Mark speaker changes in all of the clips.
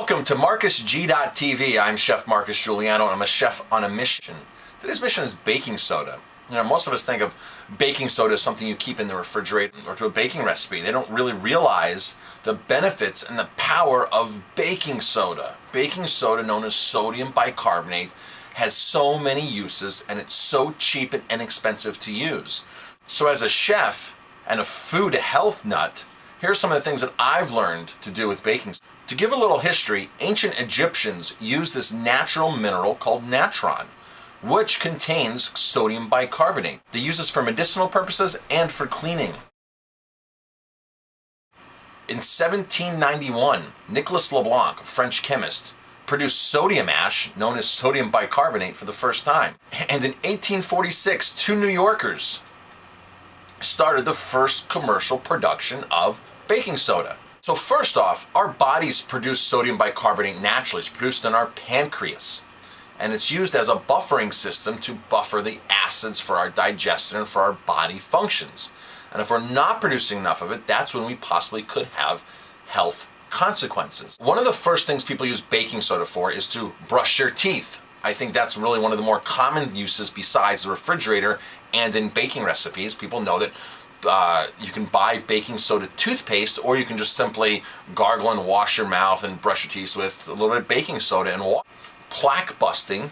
Speaker 1: Welcome to MarcusG.tv. I'm Chef Marcus Giuliano, and I'm a chef on a mission. Today's mission is baking soda. You know, most of us think of baking soda as something you keep in the refrigerator or to a baking recipe. They don't really realize the benefits and the power of baking soda. Baking soda, known as sodium bicarbonate, has so many uses, and it's so cheap and inexpensive to use. So as a chef and a food health nut, here's some of the things that I've learned to do with baking soda. To give a little history, ancient Egyptians used this natural mineral called natron, which contains sodium bicarbonate. They use this for medicinal purposes and for cleaning. In 1791, Nicolas Leblanc, a French chemist, produced sodium ash, known as sodium bicarbonate, for the first time. And in 1846, two New Yorkers started the first commercial production of baking soda. So first off, our bodies produce sodium bicarbonate naturally. It's produced in our pancreas. And it's used as a buffering system to buffer the acids for our digestion and for our body functions. And if we're not producing enough of it, that's when we possibly could have health consequences. One of the first things people use baking soda for is to brush their teeth. I think that's really one of the more common uses besides the refrigerator and in baking recipes. People know that you can buy baking soda toothpaste, or you can just simply gargle and wash your mouth and brush your teeth with a little bit of baking soda and water. Plaque busting,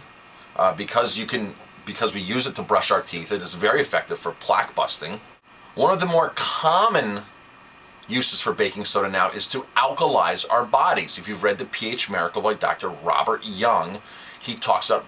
Speaker 1: because we use it to brush our teeth, it is very effective for plaque busting. One of the more common uses for baking soda now is to alkalize our bodies. If you've read The pH Miracle by Dr. Robert Young, he talks about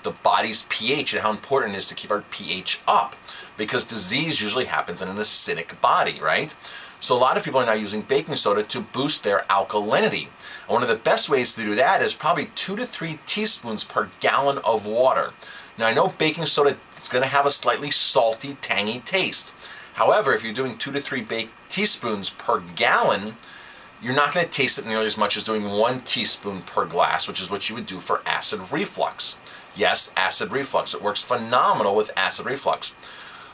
Speaker 1: the body's pH and how important it is to keep our pH up, because disease usually happens in an acidic body, right? So a lot of people are now using baking soda to boost their alkalinity. And one of the best ways to do that is probably 2 to 3 teaspoons per gallon of water. Now I know baking soda is going to have a slightly salty, tangy taste. However, if you're doing 2 to 3 teaspoons per gallon, you're not going to taste it nearly as much as doing 1 teaspoon per glass, which is what you would do for acid reflux. Yes, acid reflux. It works phenomenal with acid reflux.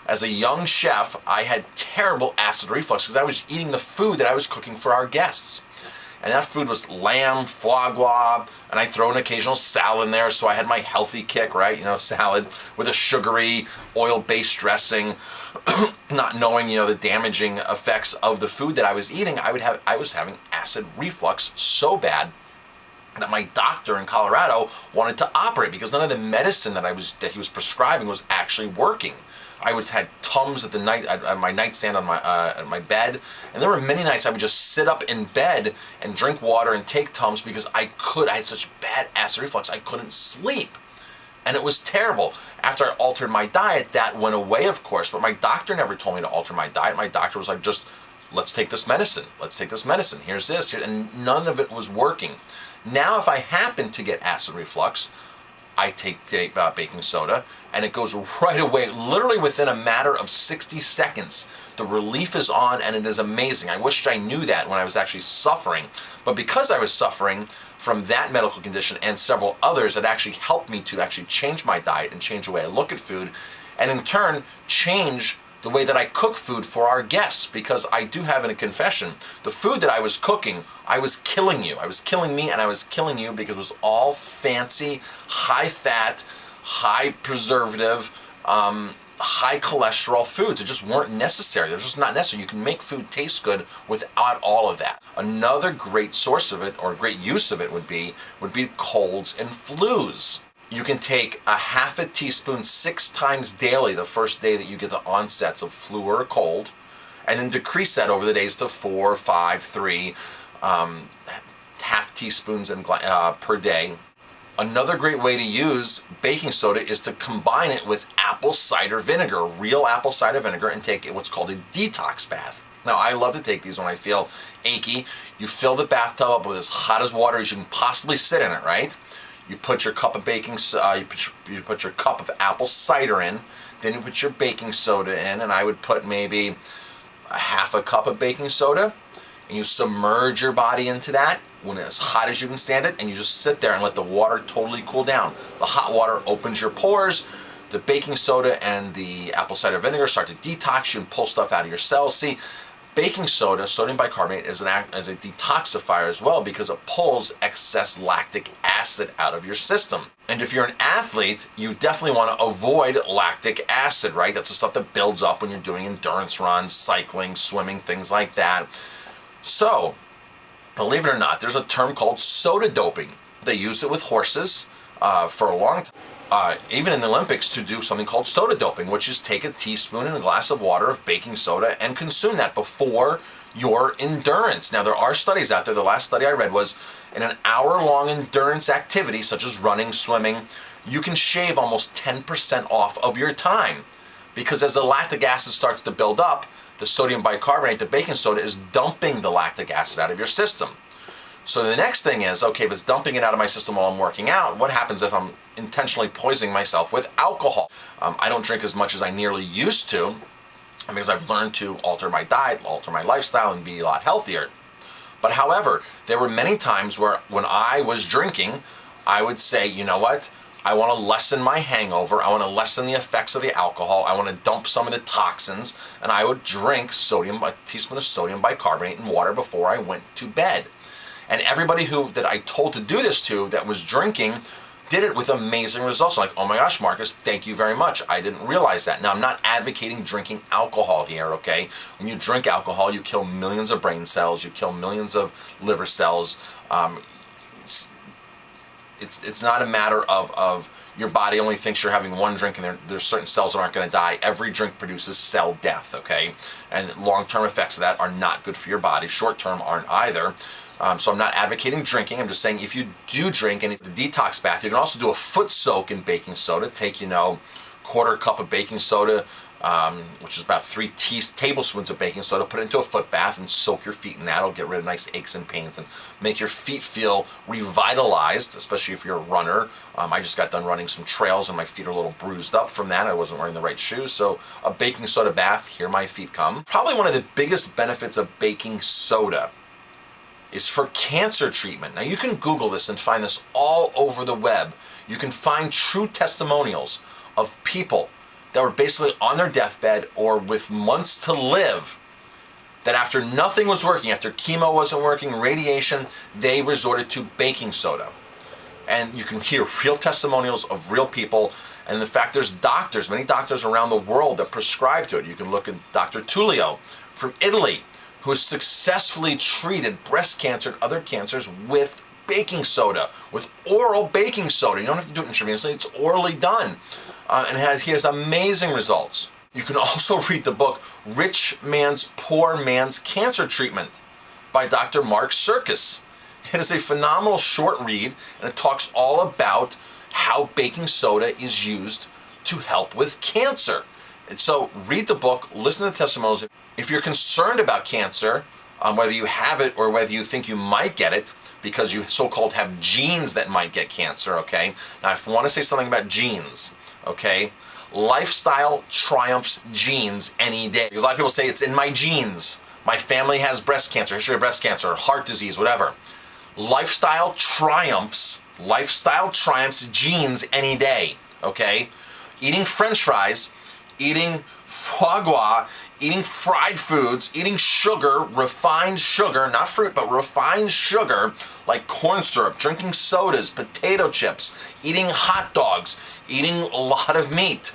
Speaker 1: As a young chef, I had terrible acid reflux because I was eating the food that I was cooking for our guests. And that food was lamb, foie gras, and I throw an occasional salad in there, so I had my healthy kick, right? You know, salad with a sugary, oil-based dressing, not knowing, you know, the damaging effects of the food that I was eating. I was having acid reflux so bad that my doctor in Colorado wanted to operate, because none of the medicine that he was prescribing was actually working. I had Tums at my nightstand on my bed, and there were many nights I would just sit up in bed and drink water and take Tums because I had such bad acid reflux I couldn't sleep. And it was terrible. After I altered my diet, that went away, of course, but my doctor never told me to alter my diet. My doctor was like, just, let's take this medicine. Let's take this medicine. Here's this. And none of it was working. Now, if I happen to get acid reflux, I take baking soda, and it goes right away, literally within a matter of 60 seconds. The relief is on, and it is amazing. I wished I knew that when I was actually suffering. But because I was suffering from that medical condition and several others, it actually helped me to actually change my diet and change the way I look at food, and in turn, change the way that I cook food for our guests, because I do have a confession. The food that I was cooking, I was killing you. I was killing me, and I was killing you because it was all fancy, high fat, high preservative, high cholesterol foods. It just weren't necessary. They're just not necessary. You can make food taste good without all of that. Another great source of it, or great use of it, would be colds and flus. You can take a half a teaspoon 6 times daily the first day that you get the onsets of flu or a cold, and then decrease that over the days to 4, 5, 3, half teaspoons per day. Another great way to use baking soda is to combine it with apple cider vinegar, real apple cider vinegar, and take what's called a detox bath. Now, I love to take these when I feel achy. You fill the bathtub up with as hot as water as you can possibly sit in it, right? You put your cup of you put your cup of apple cider in, then you put your baking soda in, and I would put maybe a half a cup of baking soda, and you submerge your body into that when it's as hot as you can stand it, and you just sit there and let the water totally cool down. The hot water opens your pores, the baking soda and the apple cider vinegar start to detox you and pull stuff out of your cells. See, Baking soda, sodium bicarbonate, is a detoxifier as well because it pulls excess lactic acid out of your system. And if you're an athlete, you definitely want to avoid lactic acid, right? That's the stuff that builds up when you're doing endurance runs, cycling, swimming, things like that. So, believe it or not, there's a term called soda doping. They used it with horses for a long time. Even in the Olympics, to do something called soda doping, which is take a teaspoon and a glass of water of baking soda and consume that before your endurance. Now, there are studies out there. The last study I read was in an hour-long endurance activity, such as running, swimming, you can shave almost 10% off of your time. Because as the lactic acid starts to build up, the sodium bicarbonate, the baking soda, is dumping the lactic acid out of your system. So the next thing is, okay, if it's dumping it out of my system while I'm working out, what happens if I'm intentionally poisoning myself with alcohol? I don't drink as much as I nearly used to because I've learned to alter my diet, alter my lifestyle, and be a lot healthier. But however, there were many times where when I was drinking, I would say, you know what? I want to lessen my hangover. I want to lessen the effects of the alcohol. I want to dump some of the toxins, and I would drink a teaspoon of sodium bicarbonate in water before I went to bed. And everybody that I told to do this to that was drinking did it with amazing results. Like, oh my gosh, Marcus, thank you very much. I didn't realize that. Now, I'm not advocating drinking alcohol here, okay? When you drink alcohol, you kill millions of brain cells, you kill millions of liver cells. It's not a matter of your body only thinks you're having one drink and there's certain cells that aren't going to die. Every drink produces cell death, okay? And long-term effects of that are not good for your body. Short-term aren't either. So I'm not advocating drinking. I'm just saying if you do drink and the detox bath, you can also do a foot soak in baking soda. Take, quarter cup of baking soda, which is about 3 tablespoons of baking soda, put it into a foot bath and soak your feet in that. It'll get rid of nice aches and pains and make your feet feel revitalized, especially if you're a runner. I just got done running some trails and my feet are a little bruised up from that. I wasn't wearing the right shoes. So a baking soda bath, here my feet come. Probably one of the biggest benefits of baking soda is for cancer treatment. Now, you can Google this and find this all over the web. You can find true testimonials of people that were basically on their deathbed or with months to live, that after nothing was working, after chemo wasn't working, radiation, they resorted to baking soda. And you can hear real testimonials of real people. And in fact, there's doctors, many doctors around the world that prescribe to it. You can look at Dr. Tullio from Italy, who has successfully treated breast cancer and other cancers with baking soda, with oral baking soda. You don't have to do it intravenously, it's orally done. And he has amazing results. You can also read the book, Rich Man's Poor Man's Cancer Treatment by Dr. Mark Serkis. It is a phenomenal short read, and it talks all about how baking soda is used to help with cancer. And so read the book, listen to the testimonials. If you're concerned about cancer, whether you have it or whether you think you might get it, because you so-called have genes that might get cancer, okay? Now, I want to say something about genes, okay? Lifestyle trumps genes any day. Because a lot of people say it's in my genes. My family has breast cancer, history of breast cancer, heart disease, whatever. Lifestyle triumphs genes any day, okay? Eating French fries, eating foie gras, eating fried foods, eating sugar, refined sugar, not fruit, but refined sugar, like corn syrup, drinking sodas, potato chips, eating hot dogs, eating a lot of meat.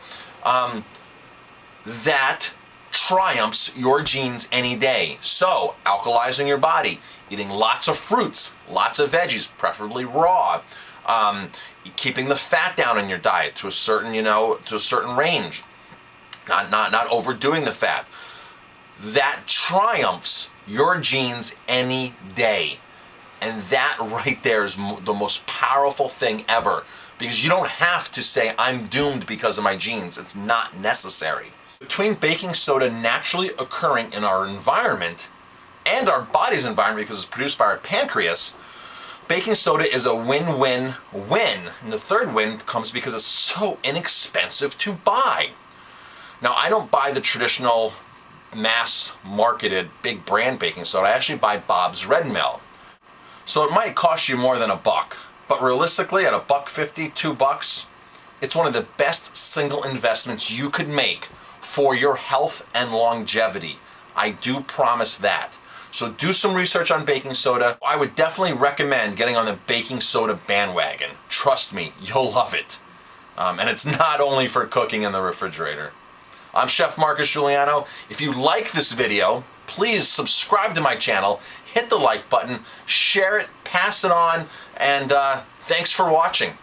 Speaker 1: That triumphs your genes any day. So, alkalizing your body, eating lots of fruits, lots of veggies, preferably raw, keeping the fat down in your diet to a certain, to a certain range. Not overdoing the fat. That triumphs your genes any day. And that right there is the most powerful thing ever. Because you don't have to say, I'm doomed because of my genes. It's not necessary. Between baking soda naturally occurring in our environment and our body's environment, because it's produced by our pancreas, baking soda is a win-win-win. And the third win comes because it's so inexpensive to buy. Now, I don't buy the traditional mass-marketed big brand baking soda. I actually buy Bob's Red Mill. So it might cost you more than $1, but realistically, at $1.50, $2, it's one of the best single investments you could make for your health and longevity. I do promise that. So do some research on baking soda. I would definitely recommend getting on the baking soda bandwagon. Trust me, you'll love it. And it's not only for cooking in the refrigerator. I'm Chef Marcus Giuliano. If you like this video, please subscribe to my channel, hit the like button, share it, pass it on, and thanks for watching.